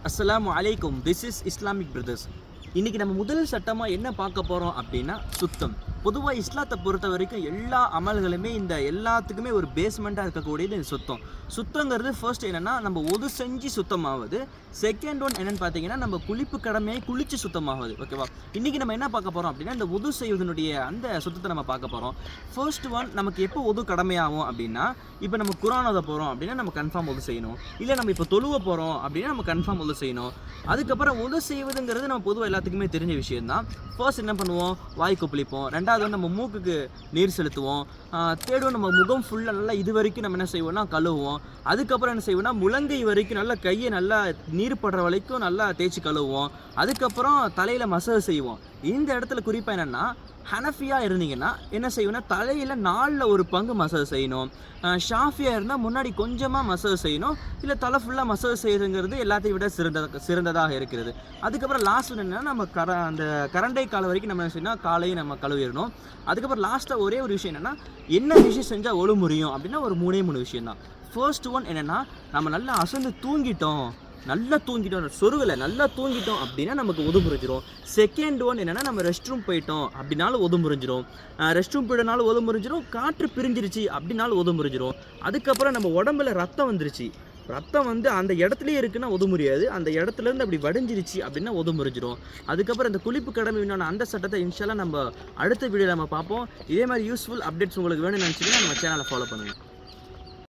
அஸ்ஸலாமு அலைக்கும். This is Islamic brothers. இன்றைக்கி நம்ம முதல் சட்டமாக என்ன பார்க்க போகிறோம் அப்படின்னா சுத்தம். பொதுவாக இஸ்லாத்தை பொறுத்த வரைக்கும் எல்லா அமல்களுமே இந்த எல்லாத்துக்குமே ஒரு பேஸ்மெண்ட்டாக இருக்கக்கூடியது இந்த சுத்தம். சுத்தங்கிறது ஃபர்ஸ்ட் என்னென்னா நம்ம ஒது செஞ்சு சுத்தமாகுது. செகண்ட் ஒன் என்னென்னு பார்த்தீங்கன்னா நம்ம குளிப்பு கடமையை குளித்து சுத்தமாகுது. ஓகேவா? இன்றைக்கி நம்ம என்ன பார்க்க போகிறோம் அப்படின்னா இந்த ஒது செய்வதனுடைய அந்த சுத்தத்தை நம்ம பார்க்க போகிறோம். ஃபர்ஸ்ட் ஒன் நமக்கு எப்போ ஒது கடமையாகும் அப்படின்னா இப்போ நம்ம குரான் ஓத போகிறோம் அப்படின்னா நம்ம கன்ஃபார்ம் ஒது செய்யணும். இல்லை நம்ம இப்போ தொழுவ போகிறோம் அப்படின்னா நம்ம கன்ஃபார்ம் ஒது செய்யணும். அதுக்கப்புறம் ஒது செய்வதுங்கிறது நம்ம பொதுவாக எல்லாத்துக்குமே தெரிஞ்ச விஷயம்தான். ஃபர்ஸ்ட் என்ன பண்ணுவோம்? வாய் கொப்பளிப்போம். ரெண்டாவது வந்து நம்ம மூக்குக்கு நீர் செலுத்துவோம். தேர்டு நம்ம முகம் ஃபுல்லாக நல்லா இது வரைக்கும் நம்ம என்ன செய்வோம்னா கழுவுவோம். அதுக்கப்புறம் என்ன செய்வோம்னா முழங்கை வரைக்கும் நல்லா கையை நல்லா நீர் படுற வரைக்கும் நல்லா தேய்ச்சி கழுவுவோம். அதுக்கப்புறம் தலையில் மசாஜ் செய்வோம். இந்த இடத்துல குறிப்பாக என்னென்னா ஹனஃபியாக இருந்தீங்கன்னா என்ன செய்வோம்னா தலையில் 4/4 மசாஜ் செய்யணும். ஷாஃபியாக இருந்தால் முன்னாடி கொஞ்சமாக மசாஜ் செய்யணும். இல்லை தலை ஃபுல்லாக மசாஜ் செய்யுங்கிறது எல்லாத்தையும் விட சிறந்ததாக இருக்கிறது. அதுக்கப்புறம் லாஸ்ட் என்னென்னா நம்ம அந்த கரண்டை காலை வரைக்கும் நம்ம என்ன செய்யணும், காலையும் நம்ம கழுவிடணும். அதுக்கப்புறம் லாஸ்ட்டாக ஒரே ஒரு விஷயம் என்னென்னா என்ன விஷயம் செஞ்சால் ஒழு முறியும் அப்படின்னா ஒரு 3 விஷயம் தான். ஃபர்ஸ்ட் ஒன் என்னென்னா நம்ம நல்லா அசந்து தூங்கிட்டோம், சொருகலை நல்லா தூங்கிட்டோம் அப்படின்னா நமக்கு ஒது முறிஞ்சிரும். செகண்ட் ஒன் என்னென்னா நம்ம ரெஸ்ட் ரூம் போயிட்டோம் அப்படின்னாலும் ஒது முறிஞ்சிரும். ரெஸ்ட் ரூம் போயிட்டனாலும் ஒது முறிஞ்சிரும். காற்று பிரிஞ்சிருச்சு அப்படின்னாலும் ஒது முறிஞ்சிரும். அதுக்கப்புறம் நம்ம உடம்புல ரத்தம் வந்துருச்சு, ரத்தம் வந்து அந்த இடத்துலையே இருக்குன்னா ஒது முடியாது, அந்த இடத்துலேருந்து அப்படி வடிஞ்சிருச்சு அப்படின்னா ஒது முறிஞ்சிரும். அதுக்கப்புறம் இந்த குளிப்பு கடமை வேணும் அந்த சட்டத்தை இன்ஷால்லா நம்ம அடுத்த வீடியோவில் நம்ம பார்ப்போம். இதே மாதிரி யூஸ்ஃபுல் அப்டேட்ஸ் உங்களுக்கு வேணும்னு நினச்சிங்கன்னா நம்ம சேனலை ஃபாலோ பண்ணுங்கள்.